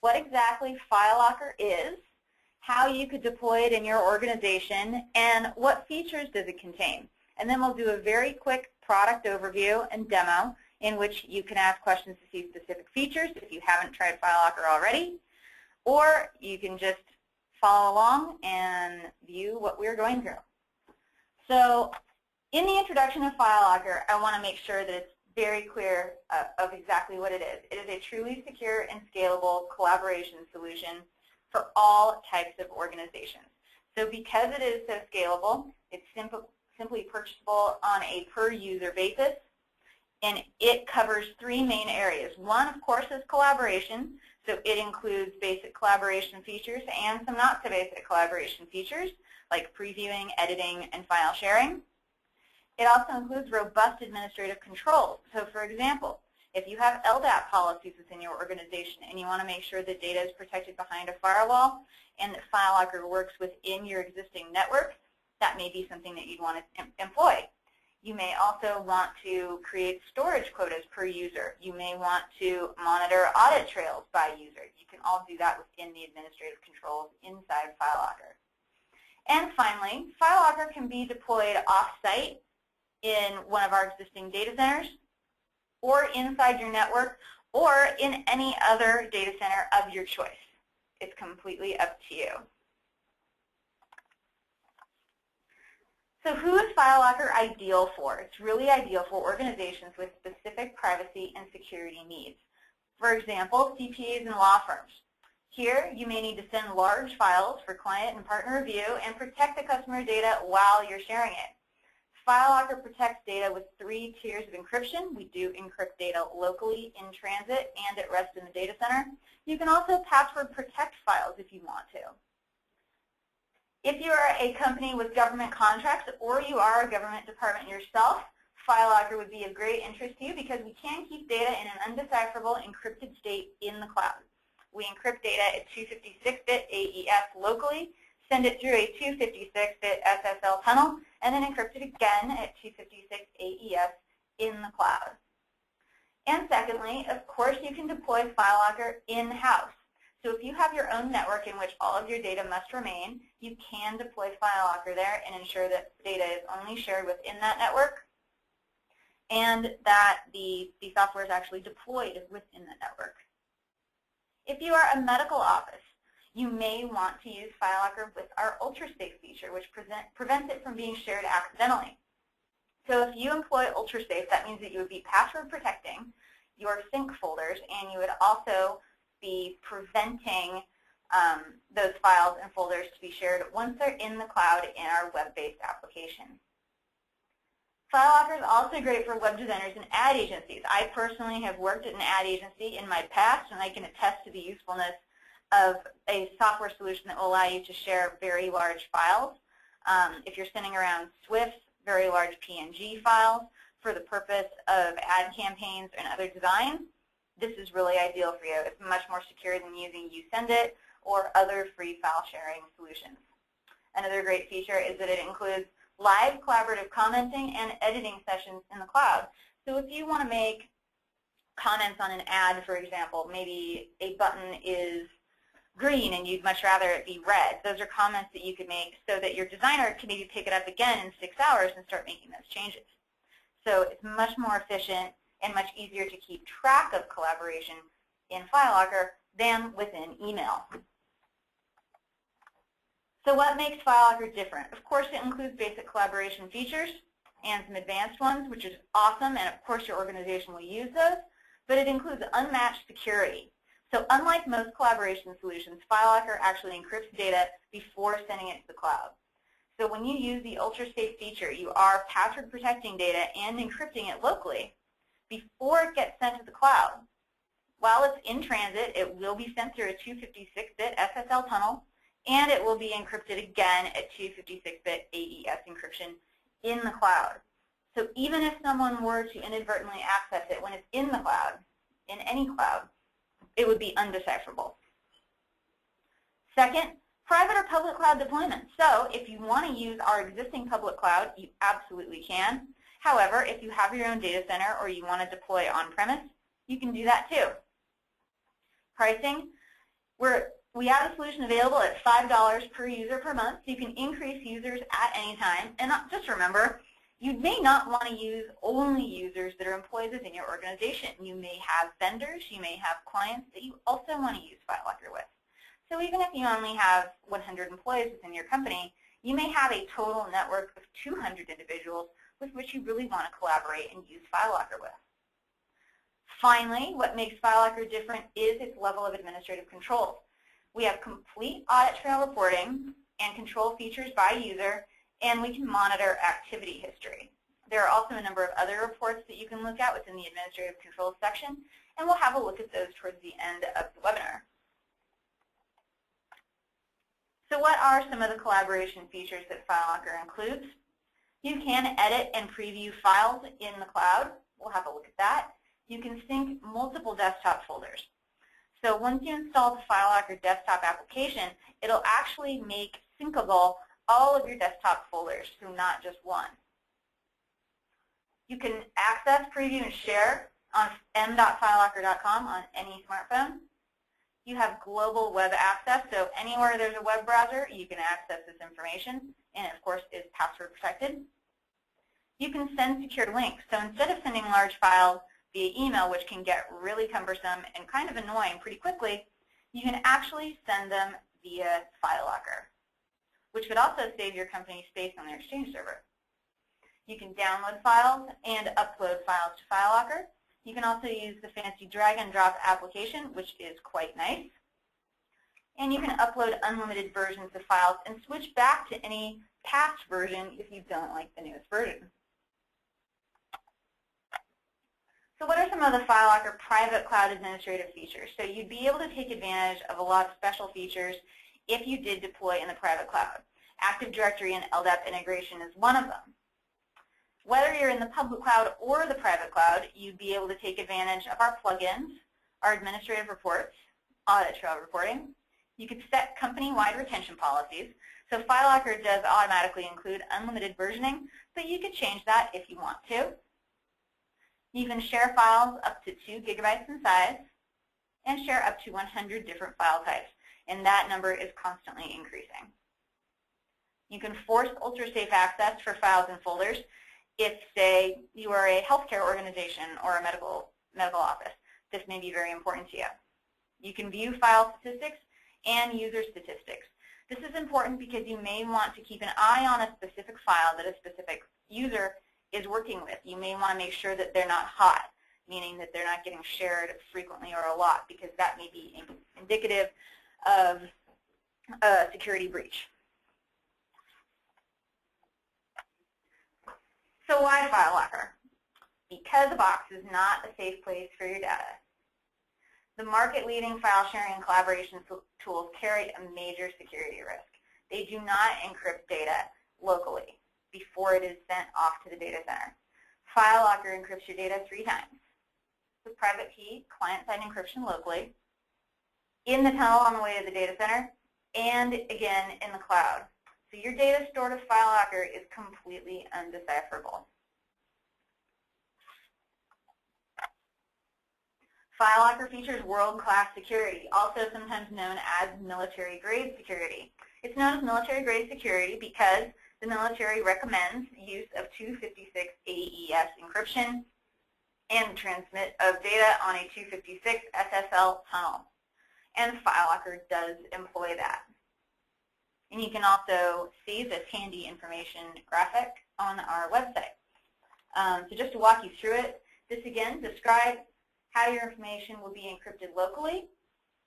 what exactly FileLocker is, how you could deploy it in your organization, and what features does it contain. And then we'll do a very quick product overview and demo in which you can ask questions to see specific features if you haven't tried FileLocker already, or you can just follow along and view what we're going through. So in the introduction of FileLocker, I want to make sure that it's very clear of exactly what it is. It is a truly secure and scalable collaboration solution for all types of organizations. So because it is so scalable, it's simply purchasable on a per-user basis, and it covers three main areas. One, of course, is collaboration. So it includes basic collaboration features and some not-so-basic collaboration features, like previewing, editing, and file sharing. It also includes robust administrative controls. So for example, if you have LDAP policies within your organization and you want to make sure that data is protected behind a firewall and that FileLocker works within your existing network, that may be something that you'd want to employ. You may also want to create storage quotas per user. You may want to monitor audit trails by user. You can all do that within the administrative controls inside FileLocker. And finally, FileLocker can be deployed off-site in one of our existing data centers, or inside your network, or in any other data center of your choice. It's completely up to you. So who is FileLocker ideal for? It's really ideal for organizations with specific privacy and security needs. For example, CPAs and law firms. Here, you may need to send large files for client and partner review and protect the customer data while you're sharing it. FileLocker protects data with 3 tiers of encryption. We do encrypt data locally in transit and at rest in the data center. You can also password protect files if you want to. If you are a company with government contracts or you are a government department yourself, FileLocker would be of great interest to you because we can keep data in an undecipherable encrypted state in the cloud. We encrypt data at 256-bit AES locally, send it through a 256-bit SSL tunnel, and then encrypt it again at 256 AES in the cloud. And secondly, of course, you can deploy FileLocker in-house. So if you have your own network in which all of your data must remain, you can deploy FileLocker there and ensure that data is only shared within that network and that the software is actually deployed within the network. If you are a medical office, you may want to use FileLocker with our UltraSafe feature, which prevents it from being shared accidentally. So if you employ UltraSafe, that means that you would be password protecting your sync folders, and you would also be preventing those files and folders to be shared once they're in the cloud in our web-based application. FileLocker is also great for web designers and ad agencies. I personally have worked at an ad agency in my past, and I can attest to the usefulness of a software solution that will allow you to share very large files. If you're sending around SWIFT, very large PNG files for the purpose of ad campaigns and other designs, this is really ideal for you. It's much more secure than using YouSendIt or other free file sharing solutions. Another great feature is that it includes live collaborative commenting and editing sessions in the cloud. So if you want to make comments on an ad, for example, maybe a button is green and you'd much rather it be red. Those are comments that you could make so that your designer can maybe pick it up again in 6 hours and start making those changes. So it's much more efficient and much easier to keep track of collaboration in FileLocker than within email. So what makes FileLocker different? Of course, it includes basic collaboration features and some advanced ones, which is awesome, and of course your organization will use those, but it includes unmatched security. So unlike most collaboration solutions, FileLocker actually encrypts data before sending it to the cloud. So when you use the UltraSafe feature, you are password protecting data and encrypting it locally before it gets sent to the cloud. While it's in transit, it will be sent through a 256-bit SSL tunnel, and it will be encrypted again at 256-bit AES encryption in the cloud. So even if someone were to inadvertently access it when it's in the cloud, in any cloud, it would be undecipherable. Second, private or public cloud deployment. So if you want to use our existing public cloud, you absolutely can. However, if you have your own data center or you want to deploy on-premise, you can do that too. Pricing, We have a solution available at $5 per user per month, so you can increase users at any time. And just remember, you may not want to use only users that are employees within your organization. You may have vendors, you may have clients that you also want to use FileLocker with. So even if you only have 100 employees within your company, you may have a total network of 200 individuals with which you really want to collaborate and use FileLocker with. Finally, what makes FileLocker different is its level of administrative controls. We have complete audit trail reporting and control features by user, and we can monitor activity history. There are also a number of other reports that you can look at within the administrative controls section, and we'll have a look at those towards the end of the webinar. So what are some of the collaboration features that FileLocker includes? You can edit and preview files in the cloud. We'll have a look at that. You can sync multiple desktop folders. So once you install the FileLocker desktop application, it'll actually make syncable all of your desktop folders, so not just one. You can access, preview, and share on m.filelocker.com on any smartphone. You have global web access, so anywhere there's a web browser, you can access this information, and it, of course, is password protected. You can send secured links, so instead of sending large files via email, which can get really cumbersome and kind of annoying pretty quickly, you can actually send them via FileLocker, which could also save your company space on their Exchange server. You can download files and upload files to FileLocker. You can also use the fancy drag and drop application, which is quite nice. And you can upload unlimited versions of files and switch back to any past version if you don't like the newest version. So what are some of the FileLocker private cloud administrative features? So you'd be able to take advantage of a lot of special features if you did deploy in the private cloud. Active Directory and LDAP integration is one of them. Whether you're in the public cloud or the private cloud, you'd be able to take advantage of our plugins, our administrative reports, audit trail reporting. You could set company-wide retention policies. So FileLocker does automatically include unlimited versioning, but you could change that if you want to. You can share files up to 2 gigabytes in size and share up to 100 different file types, and that number is constantly increasing. You can force ultra-safe access for files and folders if, say, you are a healthcare organization or a medical office. This may be very important to you. You can view file statistics and user statistics. This is important because you may want to keep an eye on a specific file that a specific user is working with. You may want to make sure that they're not hot, meaning that they're not getting shared frequently or a lot, because that may be indicative of a security breach. So why FileLocker? Because the box is not a safe place for your data. The market-leading file sharing and collaboration tools carry a major security risk. They do not encrypt data locally before it is sent off to the data center. FileLocker encrypts your data 3 times. With private key, client-side encryption locally, in the tunnel on the way to the data center, and again in the cloud. So your data stored with FileLocker is completely undecipherable. FileLocker features world-class security, also sometimes known as military-grade security. It's known as military-grade security because the military recommends use of 256 AES encryption and transmit of data on a 256 SSL tunnel. And FileLocker does employ that. And you can also see this handy information graphic on our website. So just to walk you through it, this again describes how your information will be encrypted locally,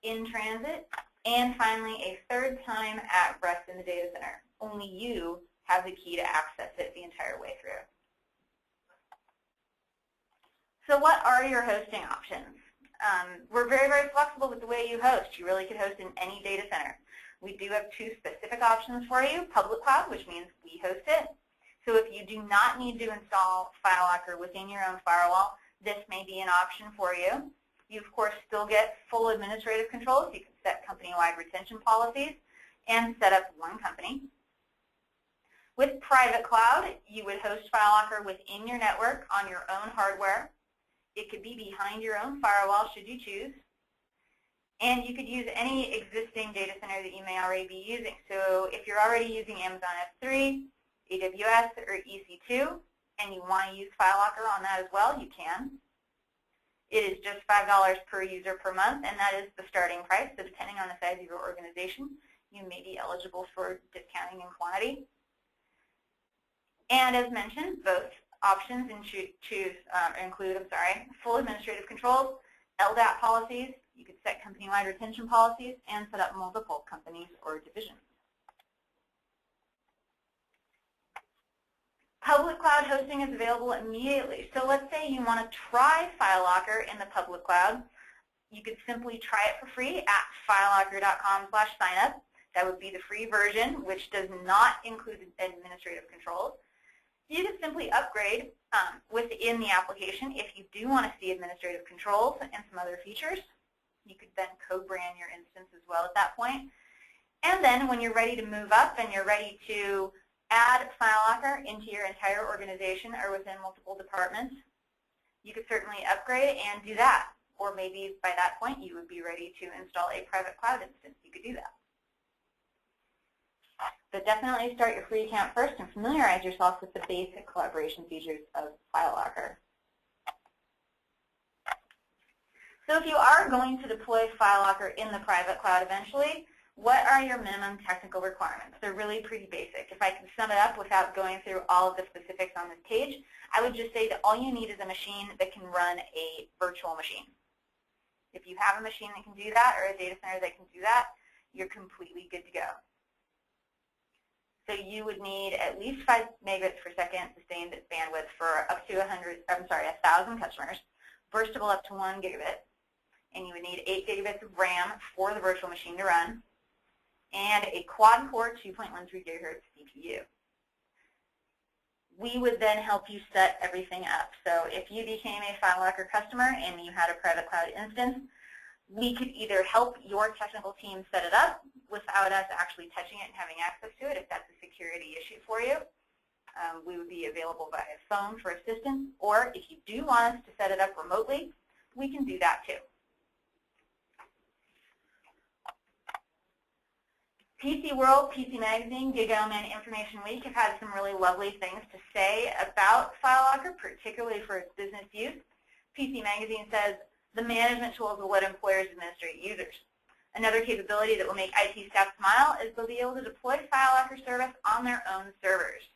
in transit, and finally a third time at rest in the data center. Only you have the key to access it the entire way through. So what are your hosting options? We're very, very flexible with the way you host. You really could host in any data center. We do have 2 specific options for you. Public cloud, which means we host it. So if you do not need to install FileLocker within your own firewall, this may be an option for you. You, of course, still get full administrative controls. You can set company-wide retention policies and set up one company. With private cloud, you would host FileLocker within your network on your own hardware. It could be behind your own firewall should you choose. And you could use any existing data center that you may already be using. So if you're already using Amazon S3, AWS, or EC2, and you want to use FileLocker on that as well, you can. It is just $5 per user per month, and that is the starting price. So depending on the size of your organization, you may be eligible for discounting in quantity. And as mentioned, both options include full administrative controls, LDAP policies. You could set company-wide retention policies and set up multiple companies or divisions. Public cloud hosting is available immediately. So let's say you want to try FileLocker in the public cloud. You could simply try it for free at filelocker.com/signup. That would be the free version, which does not include administrative controls. You could simply upgrade within the application if you do want to see administrative controls and some other features. You could then co-brand your instance as well at that point. And then when you're ready to move up and you're ready to add FileLocker into your entire organization or within multiple departments, you could certainly upgrade and do that. Or maybe by that point you would be ready to install a private cloud instance. You could do that. But definitely start your free account first and familiarize yourself with the basic collaboration features of FileLocker. So if you are going to deploy FileLocker in the private cloud eventually, what are your minimum technical requirements? They're really pretty basic. If I can sum it up without going through all of the specifics on this page, I would just say that all you need is a machine that can run a virtual machine. If you have a machine that can do that or a data center that can do that, you're completely good to go. So you would need at least 5 megabits per second sustained bandwidth for up to 1,000 customers, burstable up to 1 gigabit, and you would need 8 gigabits of RAM for the virtual machine to run, and a quad-core 2.13 gigahertz CPU. We would then help you set everything up. So if you became a FileLocker customer and you had a private cloud instance, we could either help your technical team set it up without us actually touching it and having access to it if that's a security issue for you. We would be available via phone for assistance, or if you do want us to set it up remotely, we can do that too. PC World, PC Magazine, GigaOM, and Information Week have had some really lovely things to say about FileLocker, particularly for its business use. PC Magazine says, the management tools will let employers administrate users. Another capability that will make IT staff smile is they'll be able to deploy FileLocker service on their own servers.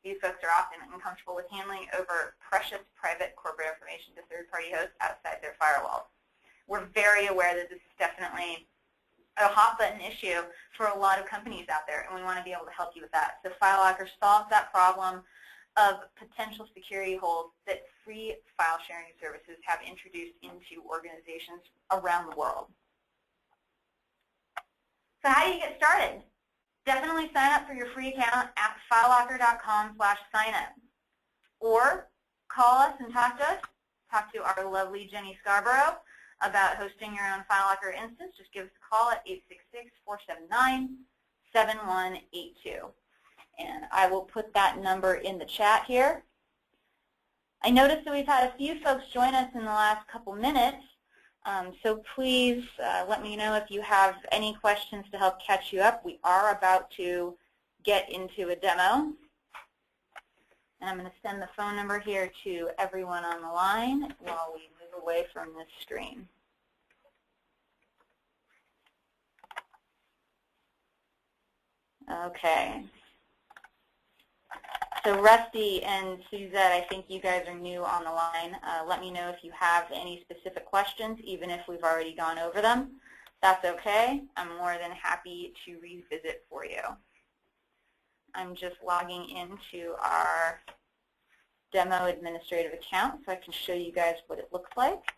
These folks are often uncomfortable with handling over precious private corporate information to third-party hosts outside their firewalls. We're very aware that this is definitely a hot-button issue for a lot of companies out there, and we want to be able to help you with that. So FileLocker solves that problem of potential security holes that free file sharing services have introduced into organizations around the world. So how do you get started? Definitely sign up for your free account at filelocker.com/signup. Or call us and talk to us. Talk to our lovely Jenny Scarborough about hosting your own FileLocker instance. Just give us a call at 866-479-7182. And I will put that number in the chat here. I noticed that we've had a few folks join us in the last couple minutes. So please let me know if you have any questions to help catch you up. We are about to get into a demo. And I'm going to send the phone number here to everyone on the line while we move away from this screen. Okay. So Rusty and Suzette, I think you guys are new on the line. Let me know if you have any specific questions, even if we've already gone over them. That's okay. I'm more than happy to revisit for you. I'm just logging into our demo administrative account so I can show you guys what it looks like.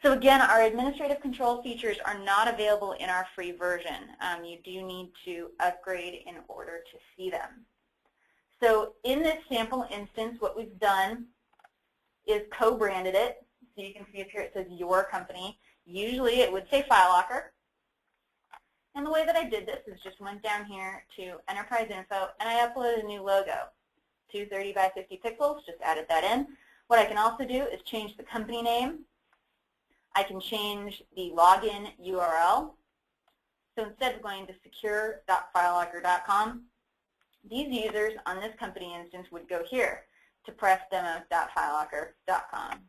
So again, our administrative control features are not available in our free version. You do need to upgrade in order to see them. So in this sample instance, what we've done is co-branded it. So you can see up here it says your company. Usually it would say FileLocker. And the way that I did this is just went down here to Enterprise Info, and I uploaded a new logo, 230 by 50 pixels, just added that in. What I can also do is change the company name. I can change the login URL. So instead of going to secure.filelocker.com, these users on this company instance would go here to pressdemos.filelocker.com.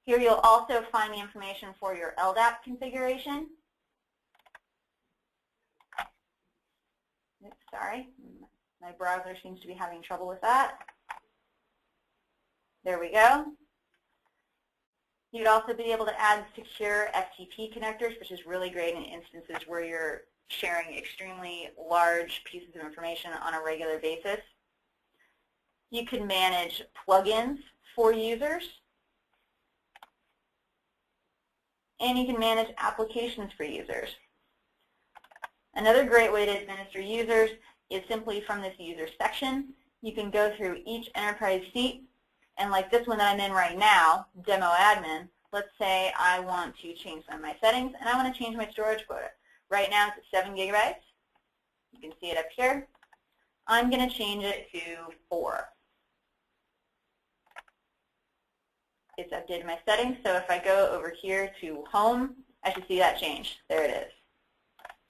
Here you'll also find the information for your LDAP configuration. Oops, sorry, my browser seems to be having trouble with that. There we go. You'd also be able to add secure FTP connectors, which is really great in instances where you're sharing extremely large pieces of information on a regular basis. You can manage plugins for users. And you can manage applications for users. Another great way to administer users is simply from this user section. You can go through each enterprise seat, and like this one that I'm in right now, Demo Admin, let's say I want to change some of my settings and I want to change my storage quota. Right now it's at 7 gigabytes. You can see it up here. I'm going to change it to 4. It's updated my settings, so if I go over here to Home, I should see that change. There it is.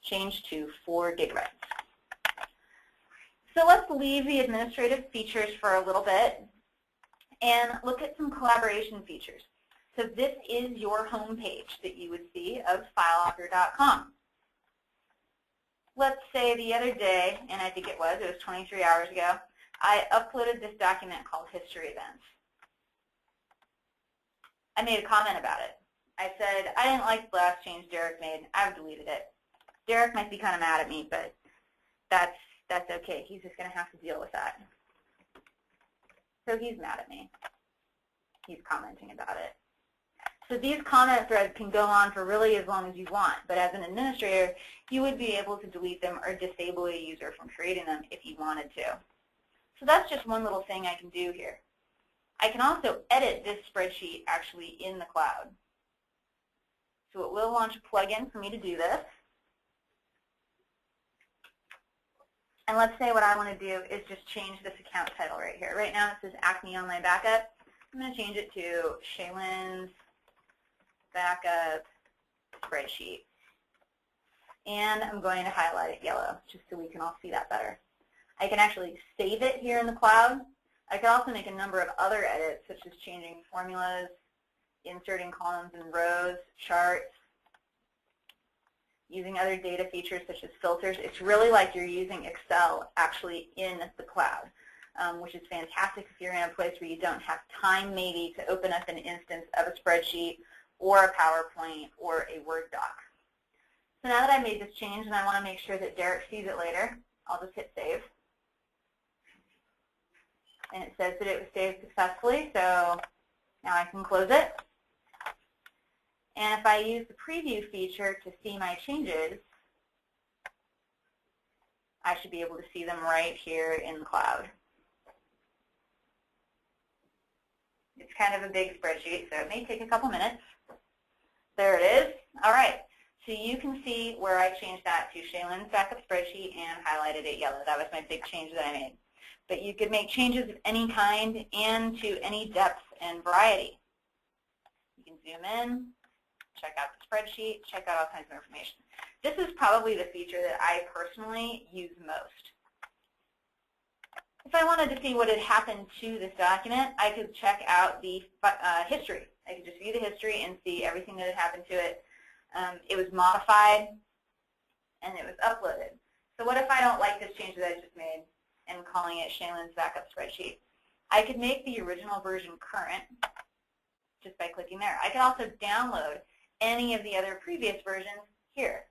Change to 4 gigabytes. So let's leave the administrative features for a little bit and look at some collaboration features. So this is your home page that you would see of FileLocker.com. Let's say the other day, and I think it was 23 hours ago, I uploaded this document called History Events. I made a comment about it. I said, I didn't like the last change Derek made. I've deleted it. Derek might be kind of mad at me, but that's okay. He's just going to have to deal with that. So he's mad at me. He's commenting about it. So these comment threads can go on for really as long as you want, but as an administrator, you would be able to delete them or disable a user from creating them if you wanted to. So that's just one little thing I can do here. I can also edit this spreadsheet actually in the cloud. So it will launch a plugin for me to do this. And let's say what I want to do is just change this account title right here. Right now it says Acme Online Backup. I'm going to change it to Shaylin's Backup Spreadsheet. And I'm going to highlight it yellow just so we can all see that better. I can actually save it here in the cloud. I can also make a number of other edits, such as changing formulas, inserting columns and rows, charts, using other data features such as filters. It's really like you're using Excel actually in the cloud, which is fantastic if you're in a place where you don't have time maybe to open up an instance of a spreadsheet or a PowerPoint or a Word doc. So now that I made this change and I want to make sure that Derek sees it later, I'll just hit Save. And it says that it was saved successfully, so now I can close it. And if I use the preview feature to see my changes, I should be able to see them right here in the cloud. It's kind of a big spreadsheet, so it may take a couple minutes. There it is. All right. So you can see where I changed that to Shaylin's Backup Spreadsheet and highlighted it yellow. That was my big change that I made. But you could make changes of any kind and to any depth and variety. You can zoom in, check out the spreadsheet, check out all kinds of information. This is probably the feature that I personally use most. If I wanted to see what had happened to this document, I could check out the history. I could just view the history and see everything that had happened to it. It was modified, and it was uploaded. So what if I don't like this change that I just made and calling it Shaylin's Backup Spreadsheet? I could make the original version current just by clicking there. I could also download any of the other previous versions here.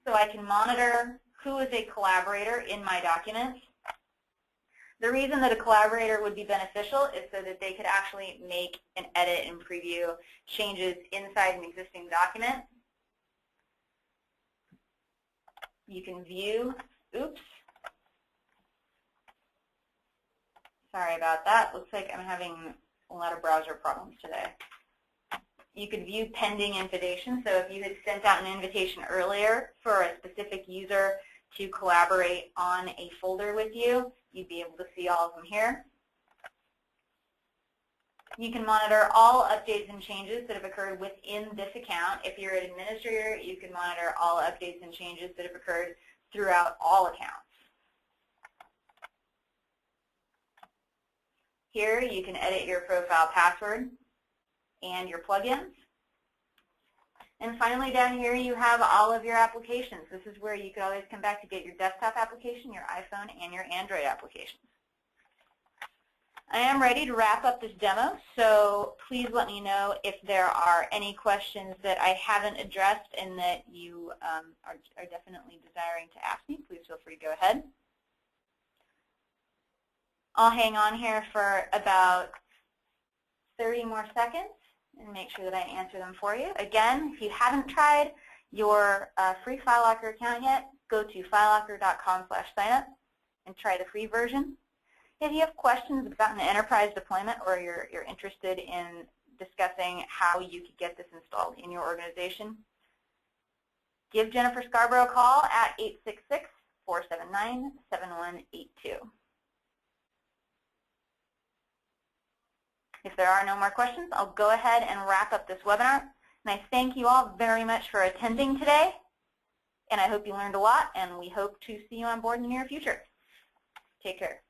So I can monitor who is a collaborator in my documents. The reason that a collaborator would be beneficial is so that they could actually make and edit and preview changes inside an existing document. You can view, oops, sorry about that. Looks like I'm having a lot of browser problems today. You could view pending invitations. So if you had sent out an invitation earlier for a specific user to collaborate on a folder with you, you'd be able to see all of them here. You can monitor all updates and changes that have occurred within this account. If you're an administrator, you can monitor all updates and changes that have occurred throughout all accounts. Here you can edit your profile password and your plugins. And finally, down here you have all of your applications. This is where you can always come back to get your desktop application, your iPhone, and your Android applications. I am ready to wrap up this demo, so please let me know if there are any questions that I haven't addressed and that you are definitely desiring to ask me. Please feel free to go ahead. I'll hang on here for about 30 more seconds and make sure that I answer them for you. Again, if you haven't tried your free FileLocker account yet, go to filelocker.com/signup and try the free version. If you have questions about an enterprise deployment or you're interested in discussing how you could get this installed in your organization, give Jennifer Scarborough a call at 866-479-7182. If there are no more questions, I'll go ahead and wrap up this webinar. And I thank you all very much for attending today. And I hope you learned a lot, and we hope to see you on board in the near future. Take care.